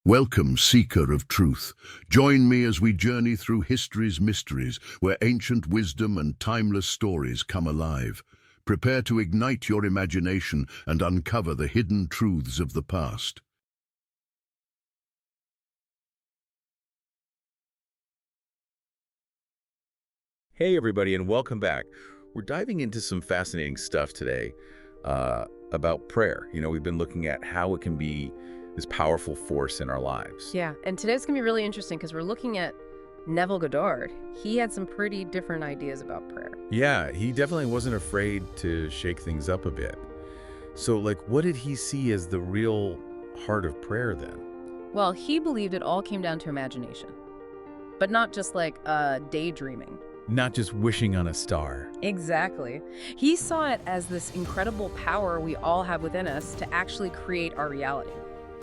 Welcome, seeker of truth. Join me as we journey through history's mysteries, where ancient wisdom and timeless stories come alive. Prepare to ignite your imagination and uncover the hidden truths of the past. Hey everybody, and welcome back. We're diving into some fascinating stuff today about prayer. We've been looking at how it can be this powerful force in our lives. Yeah, and today's gonna be really interesting because we're looking at Neville Goddard. He had some pretty different ideas about prayer. Yeah, he definitely wasn't afraid to shake things up a bit. So, what did he see as the real heart of prayer then? Well, he believed it all came down to imagination, but not just daydreaming. Not just wishing on a star. Exactly. He saw it as this incredible power we all have within us to actually create our reality.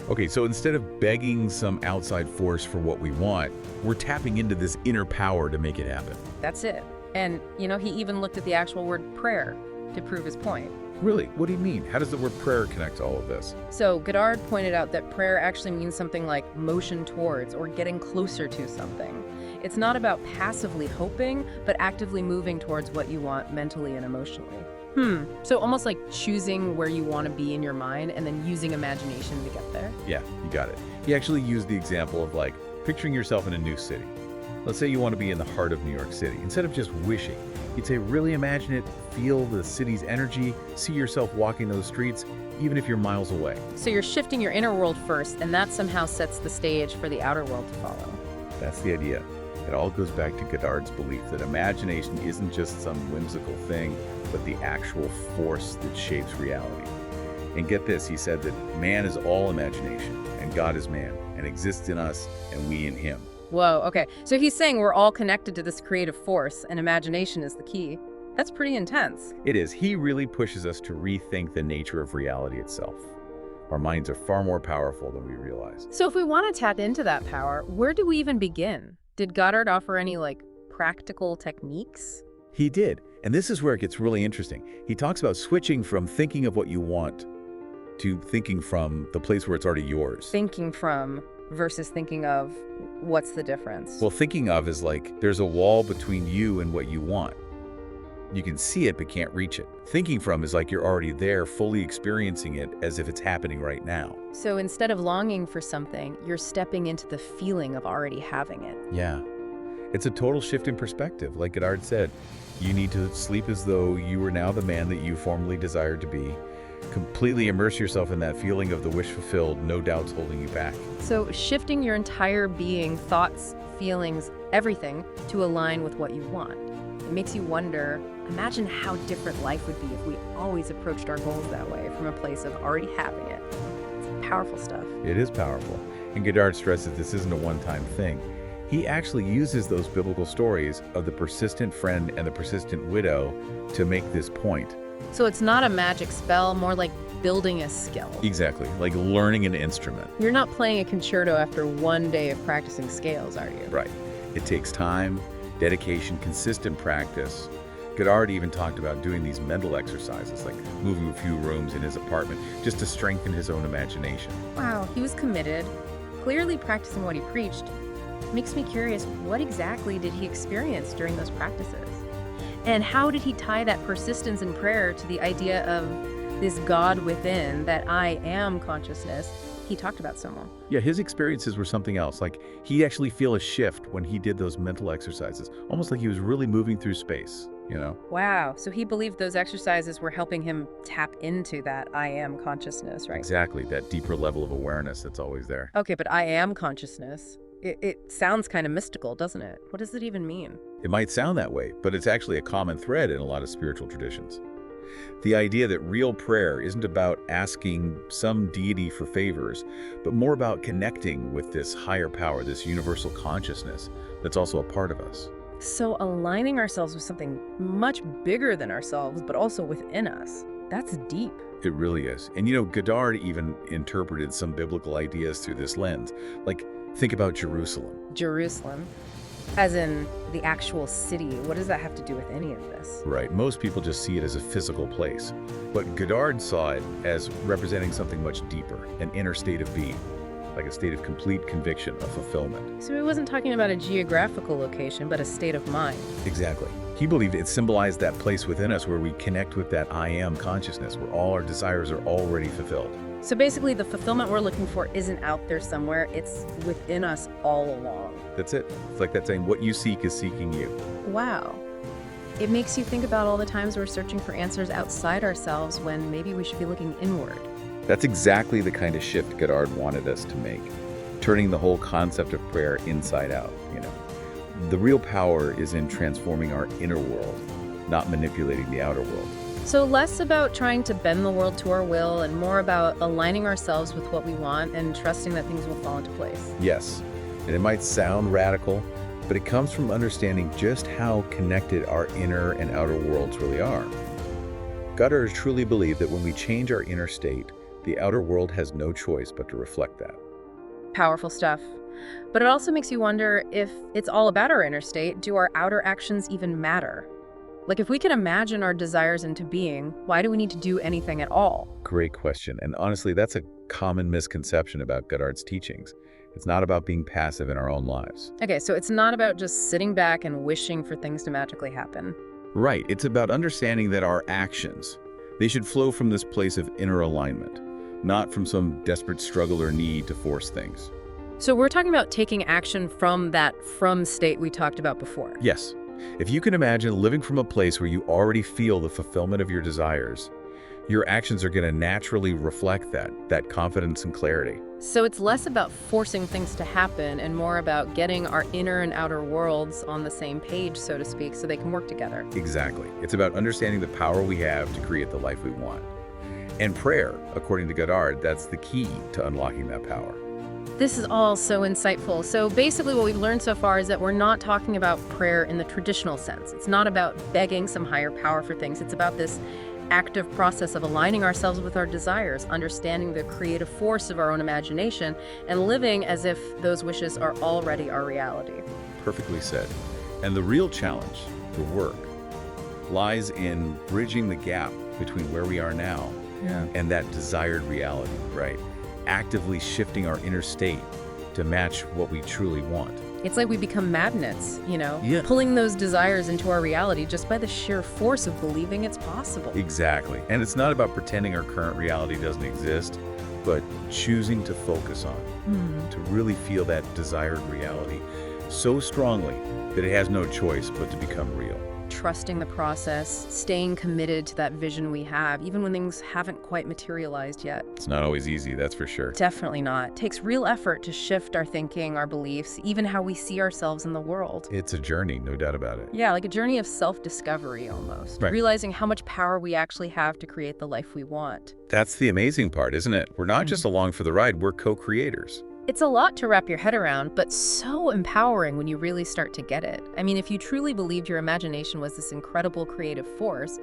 Okay, so instead of begging some outside force for what we want, we're tapping into this inner power to make it happen. That's it. And, he even looked at the actual word prayer to prove his point. Really? What do you mean? How does the word prayer connect to all of this? So Goddard pointed out that prayer actually means something like motion towards or getting closer to something. It's not about passively hoping, but actively moving towards what you want mentally and emotionally. So almost like choosing where you want to be in your mind and then using imagination to get there. Yeah, you got it. He actually used the example of picturing yourself in a new city. Let's say you want to be in the heart of New York City. Instead of just wishing, you'd say really imagine it, feel the city's energy, see yourself walking those streets, even if you're miles away. So you're shifting your inner world first, and that somehow sets the stage for the outer world to follow. That's the idea. It all goes back to Goddard's belief that imagination isn't just some whimsical thing, but the actual force that shapes reality. And get this, he said that man is all imagination, and God is man, and exists in us, and we in him. Whoa, okay. So he's saying we're all connected to this creative force, and imagination is the key. That's pretty intense. It is. He really pushes us to rethink the nature of reality itself. Our minds are far more powerful than we realize. So if we want to tap into that power, where do we even begin? Did Goddard offer any, practical techniques? He did. And this is where it gets really interesting. He talks about switching from thinking of what you want to thinking from the place where it's already yours. Thinking from versus thinking of, what's the difference? Well, thinking of is there's a wall between you and what you want. You can see it but can't reach it. Thinking from is you're already there, fully experiencing it as if it's happening right now. So instead of longing for something, you're stepping into the feeling of already having it. Yeah. It's a total shift in perspective. Like Goddard said, you need to sleep as though you were now the man that you formerly desired to be. Completely immerse yourself in that feeling of the wish fulfilled, no doubts holding you back. So shifting your entire being, thoughts, feelings, everything to align with what you want. It makes you wonder, imagine how different life would be if we always approached our goals that way, from a place of already having it. It's powerful stuff. It is powerful. And Goddard stresses this isn't a one-time thing. He actually uses those biblical stories of the persistent friend and the persistent widow to make this point. So it's not a magic spell, more like building a skill. Exactly, like learning an instrument. You're not playing a concerto after one day of practicing scales, are you? Right. It takes time, dedication, consistent practice. Goddard even talked about doing these mental exercises, like moving a few rooms in his apartment, just to strengthen his own imagination. Wow, he was committed, clearly practicing what he preached. Makes me curious, what exactly did he experience during those practices? And how did he tie that persistence in prayer to the idea of this God within, that I am consciousness he talked about so much? Yeah, his experiences were something else. He'd actually feel a shift when he did those mental exercises, almost like he was really moving through space, Wow, so he believed those exercises were helping him tap into that I am consciousness, right? Exactly, that deeper level of awareness that's always there. Okay, but I am consciousness. It sounds kind of mystical, doesn't it? What does it even mean? It might sound that way, but it's actually a common thread in a lot of spiritual traditions. The idea that real prayer isn't about asking some deity for favors, but more about connecting with this higher power, this universal consciousness that's also a part of us. So aligning ourselves with something much bigger than ourselves, but also within us, that's deep. It really is. And Goddard even interpreted some biblical ideas through this lens. Think about Jerusalem. Jerusalem, as in the actual city. What does that have to do with any of this? Right. Most people just see it as a physical place. But Goddard saw it as representing something much deeper, an inner state of being. like a state of complete conviction of fulfillment. So he wasn't talking about a geographical location, but a state of mind. Exactly. He believed it symbolized that place within us where we connect with that I am consciousness, where all our desires are already fulfilled. So basically, the fulfillment we're looking for isn't out there somewhere, it's within us all along. That's it. It's like that saying, what you seek is seeking you. Wow. It makes you think about all the times we're searching for answers outside ourselves when maybe we should be looking inward. That's exactly the kind of shift Goddard wanted us to make, turning the whole concept of prayer inside out, The real power is in transforming our inner world, not manipulating the outer world. So less about trying to bend the world to our will and more about aligning ourselves with what we want and trusting that things will fall into place. Yes, and it might sound radical, but it comes from understanding just how connected our inner and outer worlds really are. Goddard truly believed that when we change our inner state, the outer world has no choice but to reflect that. Powerful stuff. But it also makes you wonder, if it's all about our inner state, do our outer actions even matter? Like, if we can imagine our desires into being, why do we need to do anything at all? Great question. And honestly, that's a common misconception about Goddard's teachings. It's not about being passive in our own lives. Okay, so it's not about just sitting back and wishing for things to magically happen. Right. It's about understanding that our actions, they should flow from this place of inner alignment, not from some desperate struggle or need to force things. So we're talking about taking action from that state we talked about before. Yes. If you can imagine living from a place where you already feel the fulfillment of your desires, your actions are going to naturally reflect that confidence and clarity. So it's less about forcing things to happen and more about getting our inner and outer worlds on the same page, so to speak, so they can work together. Exactly. It's about understanding the power we have to create the life we want. And prayer, according to Goddard, that's the key to unlocking that power. This is all so insightful. So basically what we've learned so far is that we're not talking about prayer in the traditional sense. It's not about begging some higher power for things. It's about this active process of aligning ourselves with our desires, understanding the creative force of our own imagination, and living as if those wishes are already our reality. Perfectly said. And the real challenge, the work, lies in bridging the gap between where we are now and that desired reality, right? Actively shifting our inner state to match what we truly want. It's like we become magnets, Yeah. pulling those desires into our reality just by the sheer force of believing it's possible. Exactly. And it's not about pretending our current reality doesn't exist, but choosing to focus on, to really feel that desired reality so strongly that it has no choice but to become real. Trusting the process, staying committed to that vision we have, even when things haven't quite materialized yet. It's not always easy, that's for sure. Definitely not. It takes real effort to shift our thinking, our beliefs, even how we see ourselves in the world. It's a journey, no doubt about it. Yeah, like a journey of self-discovery almost. Right. Realizing how much power we actually have to create the life we want. That's the amazing part, isn't it? We're not just along for the ride, we're co-creators. It's a lot to wrap your head around, but so empowering when you really start to get it. I mean, if you truly believed your imagination was this incredible creative force,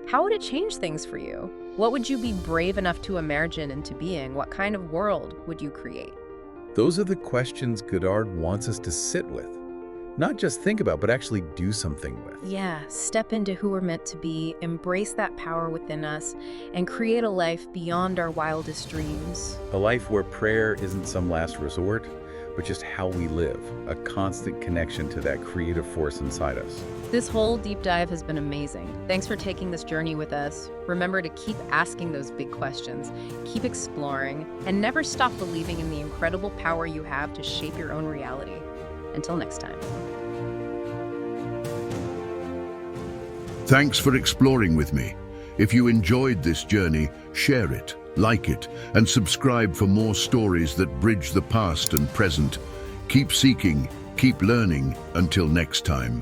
how would it change things for you? What would you be brave enough to imagine into being? What kind of world would you create? Those are the questions Goddard wants us to sit with. Not just think about, but actually do something with. Yeah, step into who we're meant to be, embrace that power within us, and create a life beyond our wildest dreams. A life where prayer isn't some last resort, but just how we live, a constant connection to that creative force inside us. This whole deep dive has been amazing. Thanks for taking this journey with us. Remember to keep asking those big questions, keep exploring, and never stop believing in the incredible power you have to shape your own reality. Until next time. Thanks for exploring with me. If you enjoyed this journey, share it, like it, and subscribe for more stories that bridge the past and present. Keep seeking, keep learning. Until next time.